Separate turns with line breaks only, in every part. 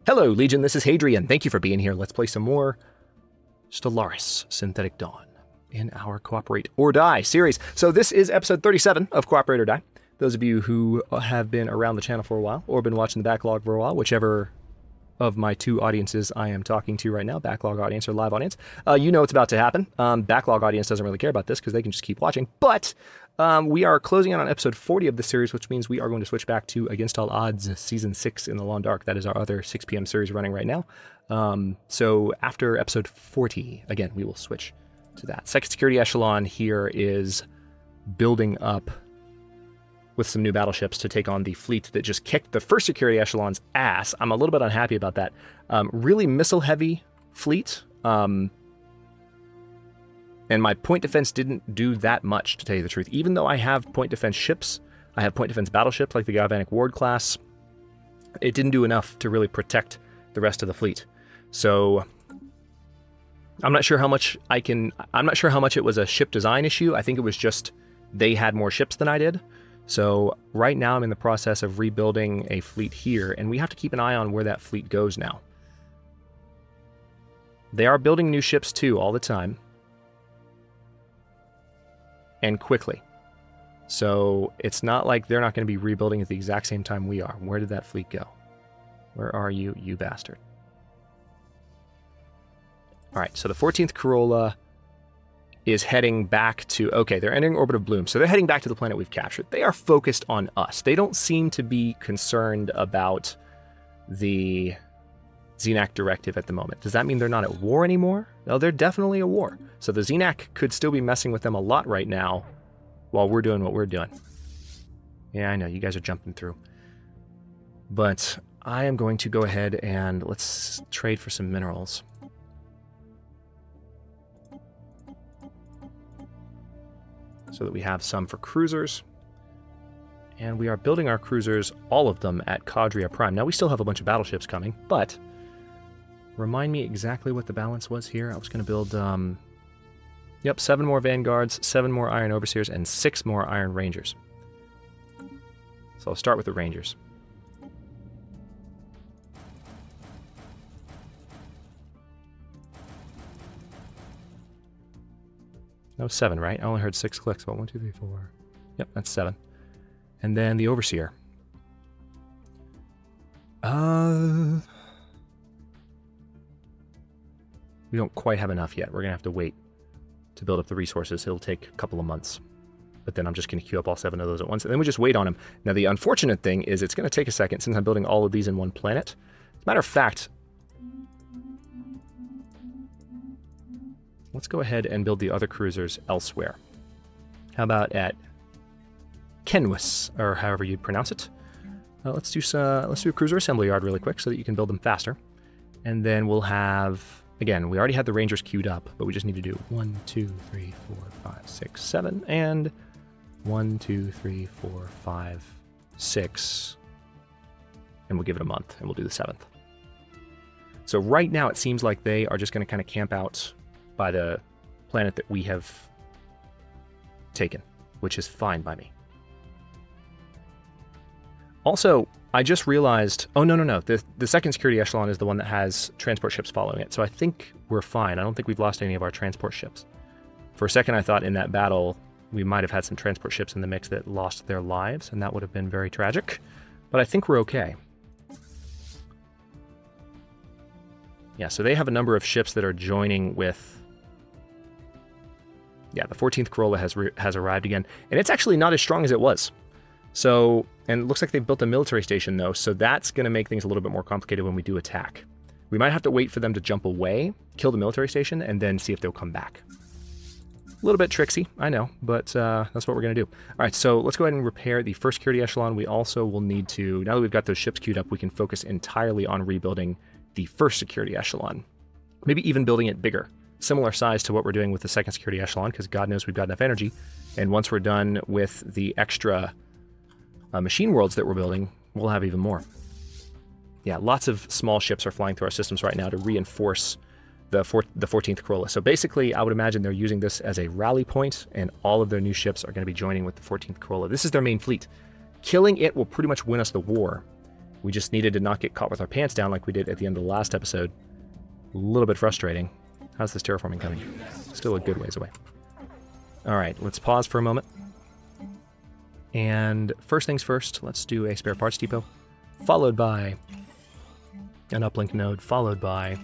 Hello, Legion, this is Hadrian. Thank you for being here. Let's play some more Stellaris Synthetic Dawn in our Cooperate or Die series. So this is episode 37 of Cooperate or Die. Those of you who have been around the channel for a while or been watching the backlog for a while, whichever of my two audiences I am talking to right now, backlog audience or live audience, you know what's about to happen. Backlog audience doesn't really care about this because they can just keep watching, but we are closing in on episode 40 of the series, which means we are going to switch back to Against All Odds Season 6 in the Long Dark. That is our other 6 p.m. series running right now. So after episode 40, again, we will switch to that. Second Security Echelon here is building up with some new battleships to take on the fleet that just kicked the first Security Echelon's ass. I'm a little bit unhappy about that. Really missile-heavy fleet. And my point defense didn't do that much, to tell you the truth. Even though I have point defense ships, I have point defense battleships like the Galvanic Ward class, it didn't do enough to really protect the rest of the fleet. So I'm not sure how much it was a ship design issue. I think it was just they had more ships than I did. So right now I'm in the process of rebuilding a fleet here, and we have to keep an eye on where that fleet goes now. They are building new ships too all the time. And quickly. So it's not like they're not going to be rebuilding at the exact same time we are. Where did that fleet go? Where are you, you bastard? Alright, so the 14th Corolla is heading back to... Okay, they're entering orbit of Bloom, so they're heading back to the planet we've captured. They are focused on us. They don't seem to be concerned about the Xenac directive at the moment. Does that mean they're not at war anymore? No, they're definitely at war. So the Xenac could still be messing with them a lot right now while we're doing what we're doing. Yeah, I know, you guys are jumping through. But I am going to go ahead and let's trade for some minerals. So that we have some for cruisers. And we are building our cruisers, all of them, at Cadria Prime. Now, we still have a bunch of battleships coming, but remind me exactly what the balance was here. I was going to build, 7 more Vanguards, 7 more Iron Overseers, and 6 more Iron Rangers. So I'll start with the Rangers. That was 7, right? I only heard 6 clicks. But 1, 2, 3, 4. Yep, that's 7. And then the Overseer. We don't quite have enough yet. We're going to have to wait to build up the resources. It'll take a couple of months. But then I'm just going to queue up all 7 of those at once. And then we just wait on them. Now, the unfortunate thing is it's going to take a second since I'm building all of these in one planet. As a matter of fact, let's go ahead and build the other cruisers elsewhere. How about at Kenwis, or however you'd pronounce it. Let's do a cruiser assembly yard really quick so that you can build them faster. And then we'll have, again, we already had the Rangers queued up, but we just need to do 1, 2, 3, 4, 5, 6, 7, and 1, 2, 3, 4, 5, 6. And we'll give it a month, and we'll do the 7th. So right now it seems like they are just going to kind of camp out by the planet that we have taken, which is fine by me. Also, I just realized... Oh, no. The second Security Echelon is the one that has transport ships following it, so I think we're fine. I don't think we've lost any of our transport ships. For a second, I thought in that battle we might have had some transport ships in the mix that lost their lives, and that would have been very tragic. But I think we're okay. Yeah, so they have a number of ships that are joining with... Yeah, the 14th Corolla has arrived again, and it's actually not as strong as it was. So, and it looks like they've built a military station, though, so that's going to make things a little bit more complicated when we do attack. We might have to wait for them to jump away, kill the military station, and then see if they'll come back. A little bit tricksy, I know, but that's what we're going to do. All right, so let's go ahead and repair the first Security Echelon. We also will need to, now that we've got those ships queued up, we can focus entirely on rebuilding the first Security Echelon. Maybe even building it bigger. Similar size to what we're doing with the second Security Echelon, because God knows we've got enough energy. And once we're done with the extra machine worlds that we're building, we'll have even more. Yeah, lots of small ships are flying through our systems right now to reinforce the 14th Corolla. So basically, I would imagine they're using this as a rally point, and all of their new ships are going to be joining with the 14th Corolla. This is their main fleet. Killing it will pretty much win us the war. We just needed to not get caught with our pants down like we did at the end of the last episode. A little bit frustrating. How's this terraforming coming? Still a good ways away. All right, let's pause for a moment. And first things first, let's do a spare parts depot, followed by an uplink node, followed by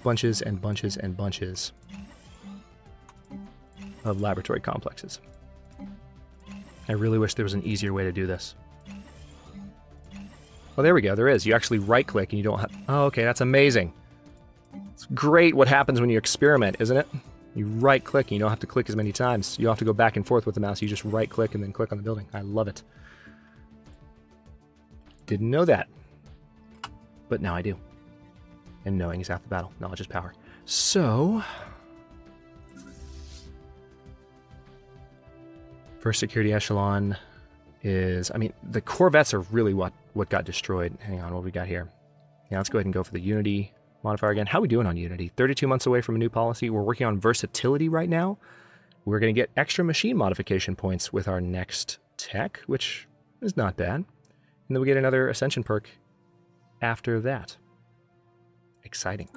bunches and bunches and bunches of laboratory complexes. I really wish there was an easier way to do this. Oh, there we go, there is. You actually right-click and you don't have... Oh, okay, that's amazing. It's great what happens when you experiment, isn't it? You right-click and you don't have to click as many times. You don't have to go back and forth with the mouse. You just right-click and then click on the building. I love it. Didn't know that. But now I do. And knowing is half the battle. Knowledge is power. So... First security echelon is... I mean, the Corvettes are really what got destroyed. Hang on, what do we got here? Yeah, let's go ahead and go for the Unity modifier again. How are we doing on Unity? 32 months away from a new policy. We're working on versatility right now. We're going to get extra machine modification points with our next tech, which is not bad. And then we get another Ascension perk after that. Exciting.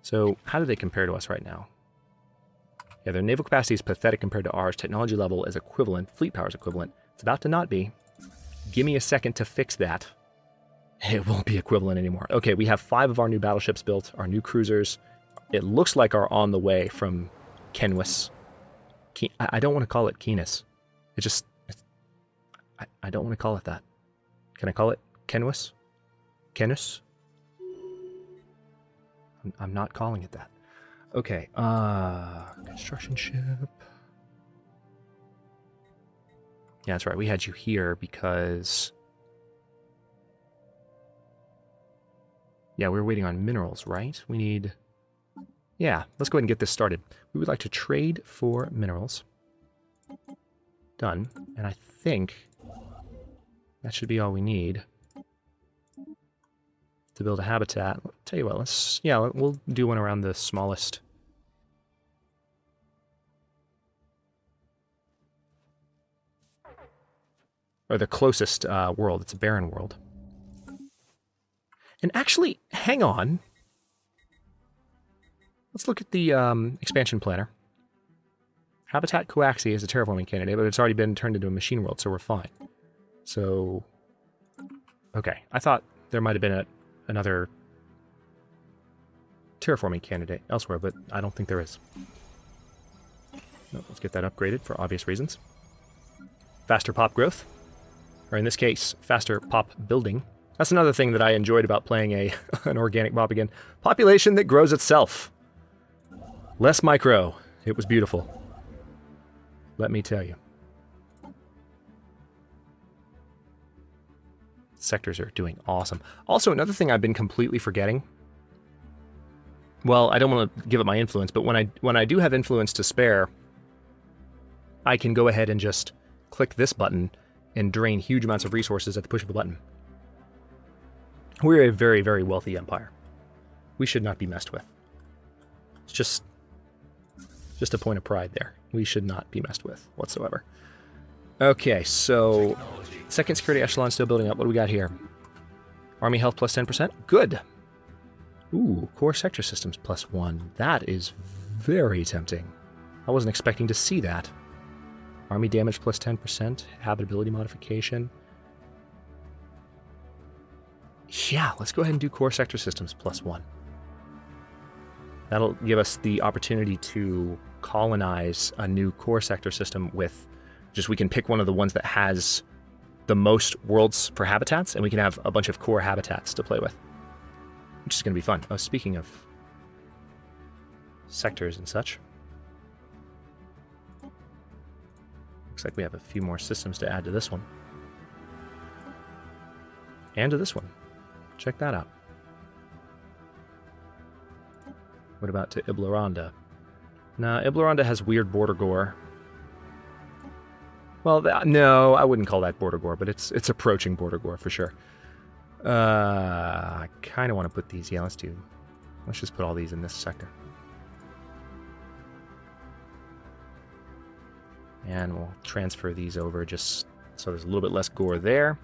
So how do they compare to us right now? Yeah, their naval capacity is pathetic compared to ours. Technology level is equivalent. Fleet power is equivalent. It's about to not be. Give me a second to fix that. It won't be equivalent anymore. Okay, we have 5 of our new battleships built, our new cruisers. It looks like are on the way from Kenwis. I don't want to call it Kenis. It just... I don't want to call it that. Can I call it Kenwis? Kenus? I'm not calling it that. Okay, construction ship. Yeah, that's right. We had you here because... Yeah, we were waiting on minerals, right? We need... Yeah, let's go ahead and get this started. We would like to trade for minerals. Done. And I think that should be all we need to build a habitat. I'll tell you what, we'll do one around the smallest. Or the closest world. It's a barren world. And actually, hang on. Let's look at the expansion planner. Habitat Coaxi is a terraforming candidate, but it's already been turned into a machine world, so we're fine. So, okay. I thought there might have been another terraforming candidate elsewhere, but I don't think there is. No, let's get that upgraded for obvious reasons. Faster pop growth. Or in this case, faster pop building. That's another thing that I enjoyed about playing an organic pop again. Population that grows itself. Less micro. It was beautiful. Let me tell you. Sectors are doing awesome. Also, another thing I've been completely forgetting. Well, I don't want to give up my influence, but when I do have influence to spare, I can go ahead and just click this button and drain huge amounts of resources at the push of a button. We're a very, very wealthy empire. We should not be messed with. It's just a point of pride there. We should not be messed with whatsoever. Okay, so second security echelon still building up. What do we got here? Army health plus 10%. Good. Ooh, core sector systems plus 1. That is very tempting. I wasn't expecting to see that. Army damage plus 10%. Habitability modification. Yeah, let's go ahead and do core sector systems plus 1. That'll give us the opportunity to colonize a new core sector system with we can pick one of the ones that has the most worlds for habitats, and we can have a bunch of core habitats to play with, which is going to be fun. Oh, speaking of sectors and such, looks like we have a few more systems to add to this one. And to this one. Check that out. What about to Iblaranda? Nah, Iblaranda has weird border gore. Well, no, I wouldn't call that border gore, but it's approaching border gore for sure. I kind of want to put these. Yeah, let's just put all these in this sector. And we'll transfer these over just so there's a little bit less gore there.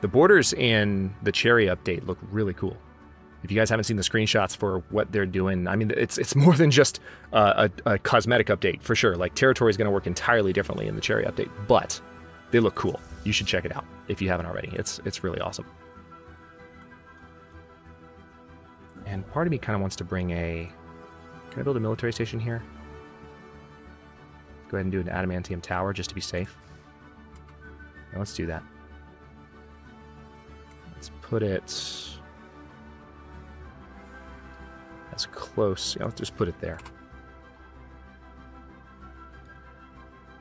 The borders in the Cherry update look really cool. If you guys haven't seen the screenshots for what they're doing, I mean, it's more than just a cosmetic update, for sure. Like, territory is going to work entirely differently in the Cherry update, but they look cool. You should check it out if you haven't already. It's really awesome. And part of me kind of wants to bring a... Can I build a military station here? Go ahead and do an adamantium tower just to be safe. Yeah, let's do that. Let's put it as close. Yeah, let's just put it there.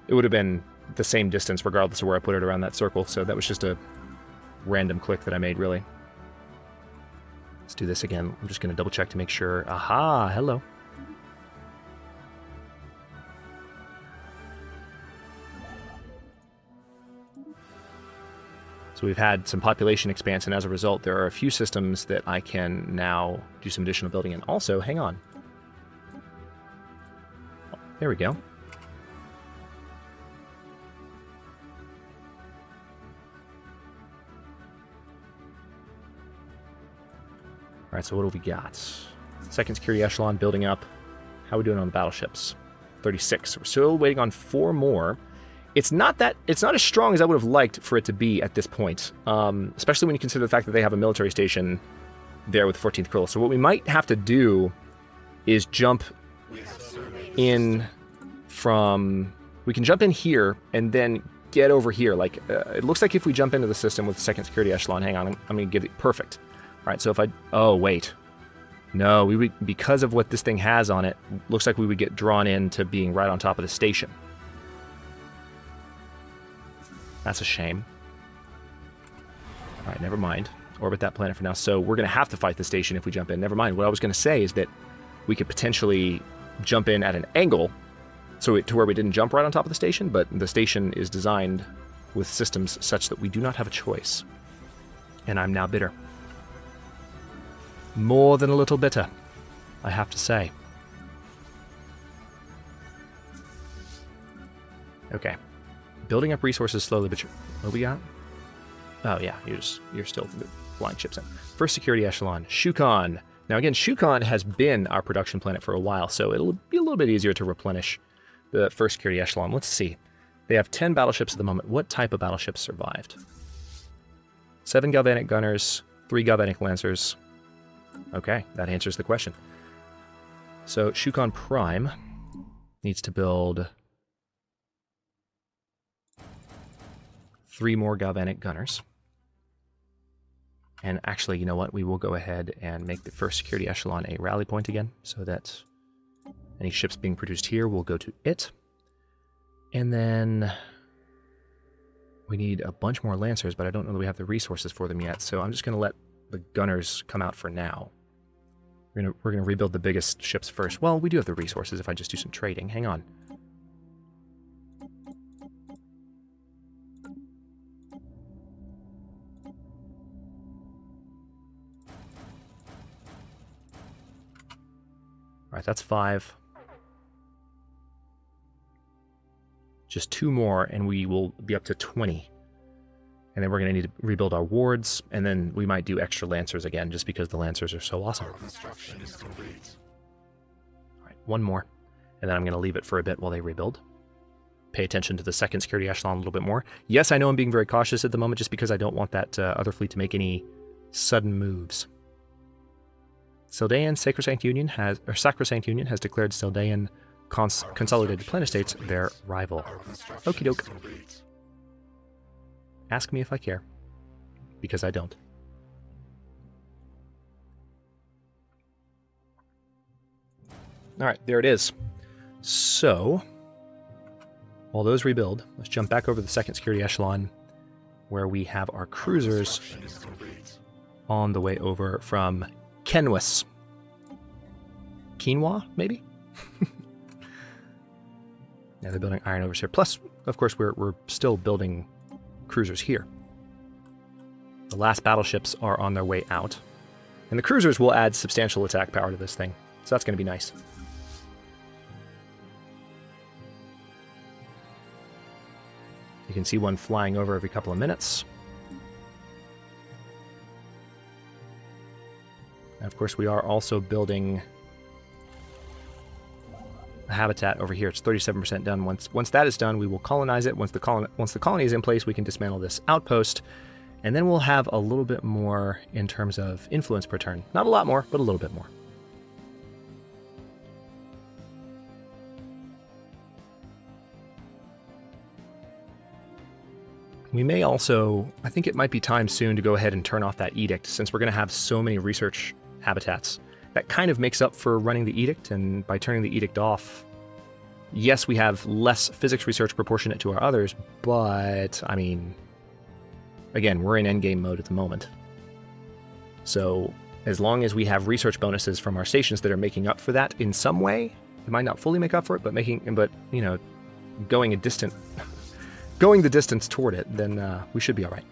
It would have been the same distance regardless of where I put it around that circle, so that was just a random click that I made, really. Let's do this again. I'm just going to double check to make sure. Aha, hello. So we've had some population expansion as a result. There are a few systems that I can now do some additional building in. Also, hang on. There we go. All right, so what do we got? Second security echelon building up. How are we doing on the battleships? 36. We're still waiting on 4 more. It's not as strong as I would have liked for it to be at this point, especially when you consider the fact that they have a military station there with 14th Krill. So what we might have to do is jump in from... We can jump in here and then get over here. Like, it looks like if we jump into the system with the second security echelon, hang on, I'm going to give it... Perfect. All right, so if I... Oh, wait. No, we would, because of what this thing has on it, looks like we would get drawn into being right on top of the station. That's a shame. All right, never mind. Orbit that planet for now. So we're going to have to fight the station if we jump in. Never mind. What I was going to say is that we could potentially jump in at an angle to where we didn't jump right on top of the station, but the station is designed with systems such that we do not have a choice. And I'm now bitter. More than a little bitter, I have to say. Okay. Building up resources slowly, but what do we got? Oh yeah, you're still flying ships in. First security echelon, Shukon. Now again, Shukon has been our production planet for a while, so it'll be a little bit easier to replenish the first security echelon. Let's see. They have 10 battleships at the moment. What type of battleships survived? 7 galvanic gunners, 3 galvanic lancers. Okay, that answers the question. So Shukon Prime needs to build 3 more galvanic gunners. And actually, you know what? We will go ahead and make the first security echelon a rally point again, so that any ships being produced here will go to it. And then we need a bunch more lancers, but I don't know that we have the resources for them yet, so I'm just going to let the gunners come out for now. We're gonna rebuild the biggest ships first. Well, we do have the resources if I just do some trading. Hang on. All right, that's 5. Just 2 more, and we will be up to 20. And then we're going to need to rebuild our wards, and then we might do extra lancers again, just because the lancers are so awesome. Our construction is complete. All right, 1 more, and then I'm going to leave it for a bit while they rebuild. Pay attention to the second security echelon a little bit more. Yes, I know I'm being very cautious at the moment, just because I don't want that other fleet to make any sudden moves. Seldaean Sacrosanct Union has declared Seldaean Consolidated Planet-States their rival. Okie doke. Ask me if I care, because I don't. All right, there it is. So, while those rebuild, let's jump back over the second security echelon, where we have our cruisers on the way over from Kenwis. Quinoa, maybe? Yeah, they're building iron overseer. Plus, of course, we're still building cruisers here. The last battleships are on their way out. And the cruisers will add substantial attack power to this thing. So that's going to be nice. You can see one flying over every couple of minutes. And of course, we are also building a habitat over here. It's 37% done. Once that is done, we will colonize it. Once the colony is in place, we can dismantle this outpost, and then we'll have a little bit more in terms of influence per turn. Not a lot more, but a little bit more. We may also, I think it might be time soon to go ahead and turn off that edict, since we're going to have so many research habitats. That kind of makes up for running the edict, and by turning the edict off, yes, we have less physics research proportionate to our others, but, I mean, again, we're in endgame mode at the moment. So, as long as we have research bonuses from our stations that are making up for that in some way, it might not fully make up for it, but you know, going the distance toward it, then we should be all right.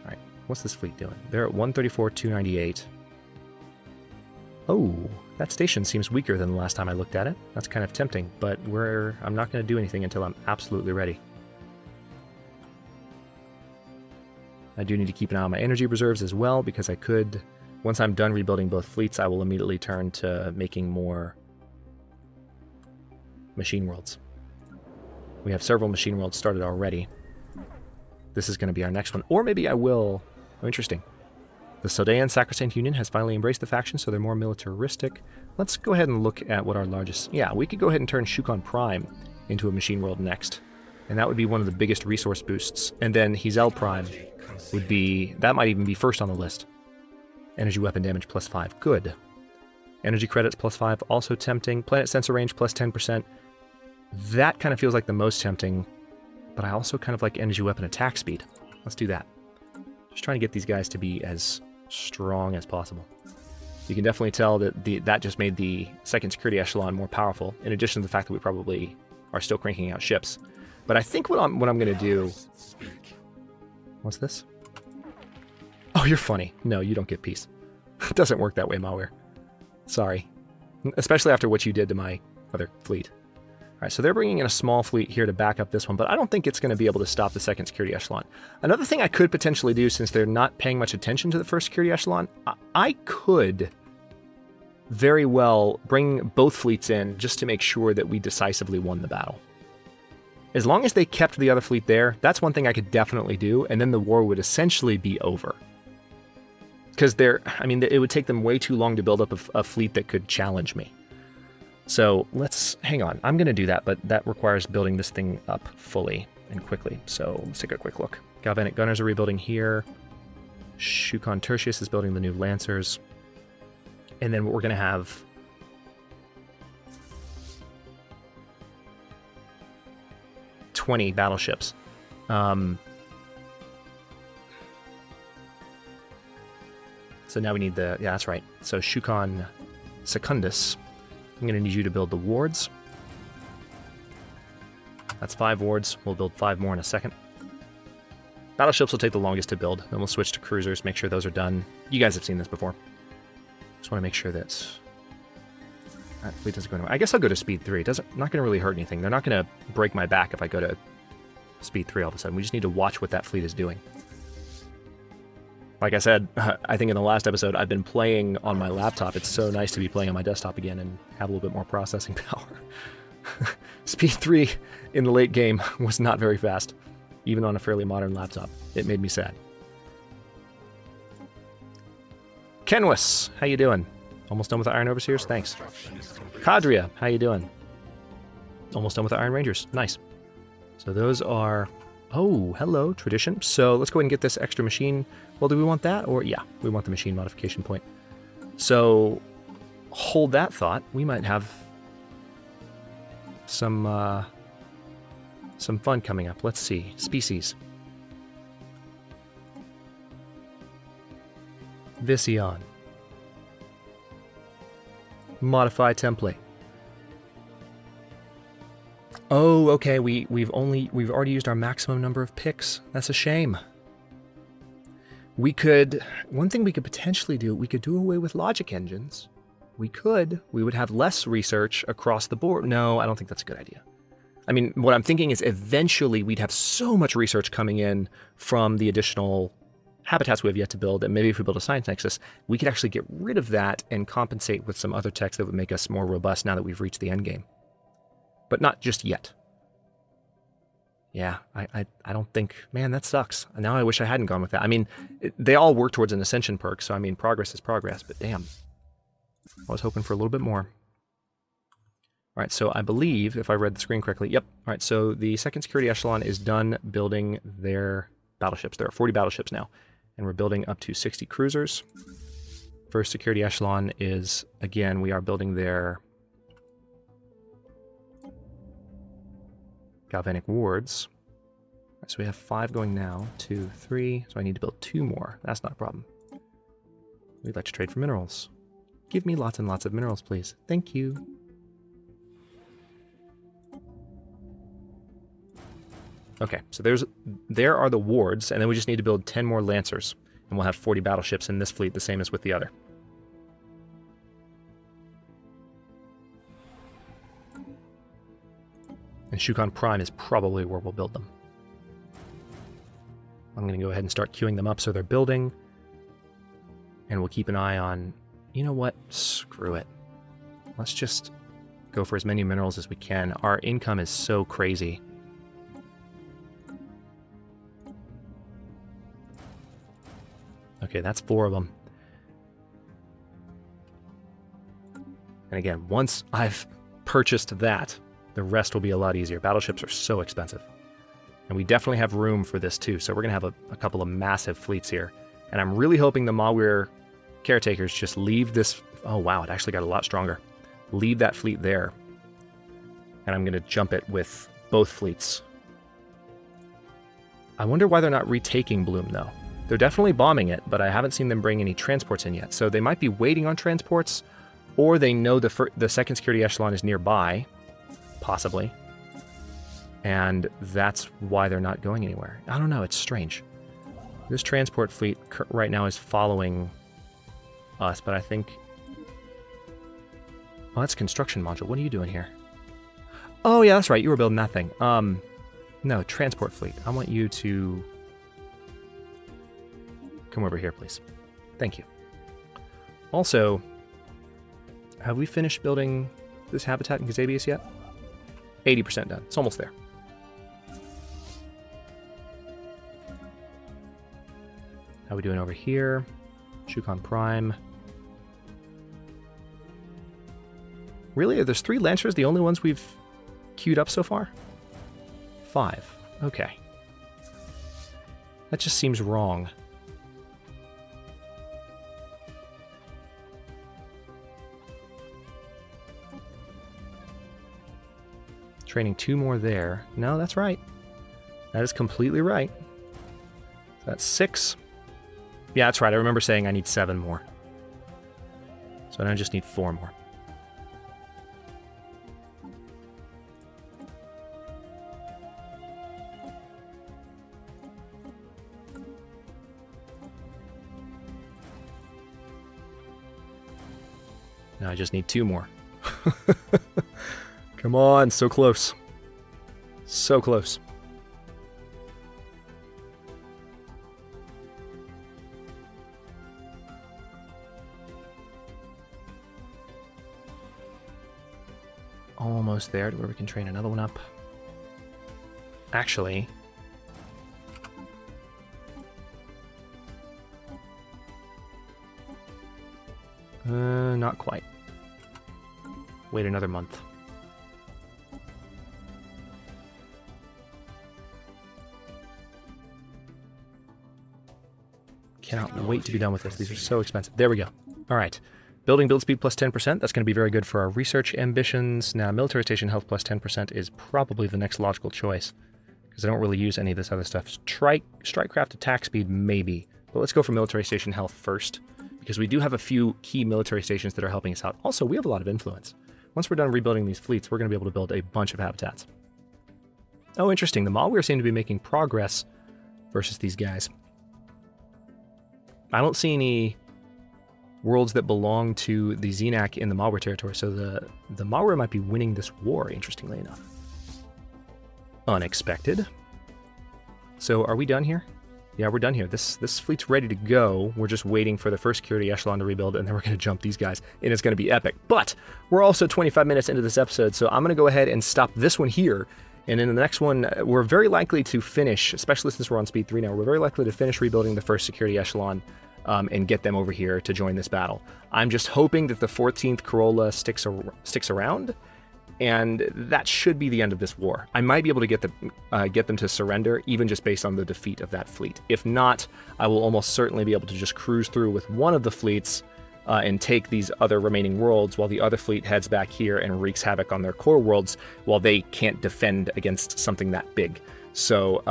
All right, what's this fleet doing? They're at 134, 298. Oh, that station seems weaker than the last time I looked at it. That's kind of tempting, but I'm not going to do anything until I'm absolutely ready. I do need to keep an eye on my energy reserves as well, because I could, once I'm done rebuilding both fleets, I will immediately turn to making more machine worlds. We have several machine worlds started already. This is going to be our next one. Or maybe I will... Oh, interesting. The Sodaean Sacrosanct Union has finally embraced the faction, so they're more militaristic. Let's go ahead and look at what our largest... Yeah, we could go ahead and turn Shukon Prime into a machine world next. And that would be one of the biggest resource boosts. And then Hizel Prime would be... That might even be first on the list. Energy weapon damage plus 5. Good. Energy credits plus 5. Also tempting. Planet sensor range plus 10%. That kind of feels like the most tempting, but I also kind of like energy weapon attack speed. Let's do that. Just trying to get these guys to be as strong as possible. You can definitely tell that that just made the second security echelon more powerful, in addition to the fact that we probably are still cranking out ships. But I think what I'm going to do... What's this? Oh, you're funny. No, you don't get peace. It doesn't work that way, Malware. Sorry. Especially after what you did to my other fleet. Alright, so they're bringing in a small fleet here to back up this one, but I don't think it's going to be able to stop the second security echelon. Another thing I could potentially do, since they're not paying much attention to the first security echelon, I could very well bring both fleets in just to make sure that we decisively won the battle. As long as they kept the other fleet there, that's one thing I could definitely do, and then the war would essentially be over. Because it would take them way too long to build up a fleet that could challenge me. So hang on, I'm going to do that, but that requires building this thing up fully and quickly. So let's take a quick look. Galvanic Gunners are rebuilding here. Shukon Tertius is building the new Lancers. And then we're going to have... ...20 battleships. So now we need the... Yeah, that's right. So Shukon Secundus... I'm going to need you to build the wards. That's 5 wards. We'll build 5 more in a second. Battleships will take the longest to build. Then we'll switch to cruisers, make sure those are done. You guys have seen this before. Just want to make sure that fleet doesn't go anywhere. I guess I'll go to speed 3. Not going to really hurt anything. They're not going to break my back if I go to speed 3 all of a sudden. We just need to watch what that fleet is doing. Like I said, I think in the last episode, I've been playing on my laptop. It's so nice to be playing on my desktop again and have a little bit more processing power. Speed 3 in the late game was not very fast, even on a fairly modern laptop. It made me sad. Kenwis, how you doing? Almost done with the Iron Overseers? Thanks. Hadria, how you doing? Almost done with the Iron Rangers. Nice. So those are... Oh, hello, Tradition. So let's go ahead and get this extra machine. Well, do we want that? Or, yeah, we want the machine modification point. So, hold that thought. We might have some fun coming up. Let's see. Species. Vision. Modify template. Oh, okay, we've already used our maximum number of picks. That's a shame. One thing we could potentially do, we could do away with logic engines we could. We would have less research across the board. No, I don't think that's a good idea. I mean, what I'm thinking is eventually we'd have so much research coming in from the additional habitats we have yet to build, and maybe if we build a science nexus, we could actually get rid of that and compensate with some other techs that would make us more robust now that we've reached the end game. But not just yet. Yeah, I don't think... Man, that sucks. Now I wish I hadn't gone with that. I mean, they all work towards an ascension perk, so I mean, progress is progress, but damn. I was hoping for a little bit more. All right, so I believe, if I read the screen correctly, yep. All right, so the second security echelon is done building their battleships. There are 40 battleships now, and we're building up to 60 cruisers. First security echelon is, again, we are building their galvanic wards. All right, so we have 5 going now, 2, 3, so I need to build 2 more. That's not a problem. We'd like to trade for minerals. Give me lots and lots of minerals, please. Thank you. Okay, so there are the wards, and then we just need to build 10 more lancers, and we'll have 40 battleships in this fleet, the same as with the other. And Shukon Prime is probably where we'll build them. I'm going to go ahead and start queuing them up so they're building, and we'll keep an eye on... You know what? Screw it. Let's just go for as many minerals as we can. Our income is so crazy. Okay, that's 4 of them. And again, once I've purchased that, the rest will be a lot easier. Battleships are so expensive. And we definitely have room for this too, so we're going to have a couple of massive fleets here. And I'm really hoping the Mawir caretakers just leave this... Oh wow, it actually got a lot stronger. Leave that fleet there. And I'm going to jump it with both fleets. I wonder why they're not retaking Bloom though. They're definitely bombing it, but I haven't seen them bring any transports in yet. So they might be waiting on transports, or they know the second security echelon is nearby, possibly. And that's why they're not going anywhere. I don't know, it's strange. This transport fleet right now is following us, but I think... Oh, that's construction module. What are you doing here? Oh, yeah, that's right. You were building that thing. No, transport fleet. I want you to... Come over here, please. Thank you. Also, have we finished building this habitat in Casabius yet? 80% done. It's almost there. How are we doing over here? Shukon Prime. Really? Are those 3 Lancers the only ones we've queued up so far? 5. Okay. That just seems wrong. Training 2 more there. No, that's right. That is completely right. So that's 6. Yeah, that's right. I remember saying I need 7 more. So now I just need 4 more. Now I just need 2 more. Come on, so close. So close. Almost there to where we can train another one up. Actually... not quite. Wait another month. Cannot wait to be done with this. These are so expensive. There we go. All right. Building build speed plus 10%. That's going to be very good for our research ambitions. Now, military station health plus 10% is probably the next logical choice, because I don't really use any of this other stuff. Strikecraft attack speed, maybe. But let's go for military station health first, because we do have a few key military stations that are helping us out. Also, we have a lot of influence. Once we're done rebuilding these fleets, we're going to be able to build a bunch of habitats. Oh, interesting. The Mawir seem to be making progress versus these guys. I don't see any worlds that belong to the Xenac in the Malware territory. So the Malware might be winning this war, interestingly enough. Unexpected. So are we done here? Yeah, we're done here. This fleet's ready to go. We're just waiting for the first security echelon to rebuild, and then we're going to jump these guys, and it's going to be epic. But we're also 25 minutes into this episode, so I'm going to go ahead and stop this one here. And in the next one, we're very likely to finish, especially since we're on speed 3 now, we're very likely to finish rebuilding the first security echelon and get them over here to join this battle. I'm just hoping that the 14th Corolla sticks around, and that should be the end of this war. I might be able to get them to surrender, even just based on the defeat of that fleet. If not, I will almost certainly be able to just cruise through with one of the fleets and take these other remaining worlds, while the other fleet heads back here and wreaks havoc on their core worlds, while they can't defend against something that big. So,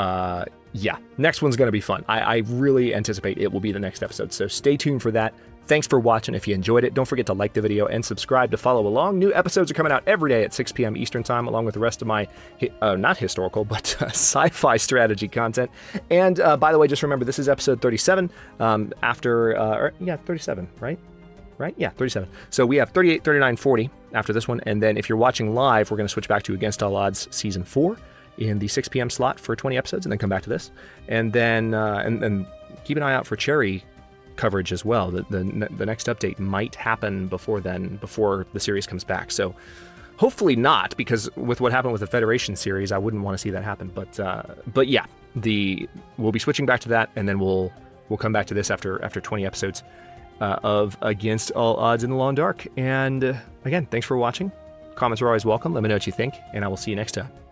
yeah, next one's going to be fun. I really anticipate it will be the next episode, so stay tuned for that. Thanks for watching. If you enjoyed it, don't forget to like the video and subscribe to follow along. New episodes are coming out every day at 6 p.m. Eastern Time, along with the rest of my, not historical, but sci-fi strategy content. And by the way, just remember, this is episode 37, yeah, 37, right? Right? Yeah, 37. So we have 38, 39, 40 after this one. And then if you're watching live, we're going to switch back to Against All Odds Season 4 in the 6 p.m. slot for 20 episodes, and then come back to this. And then and keep an eye out for Cherry coverage as well. The next update might happen before then, before the series comes back. So hopefully not, because with what happened with the Federation series, I wouldn't want to see that happen. But yeah, we'll be switching back to that, and then we'll come back to this after 20 episodes of Against All Odds in the Long Dark. And again, thanks for watching. Comments are always welcome. Let me know what you think, and I will see you next time.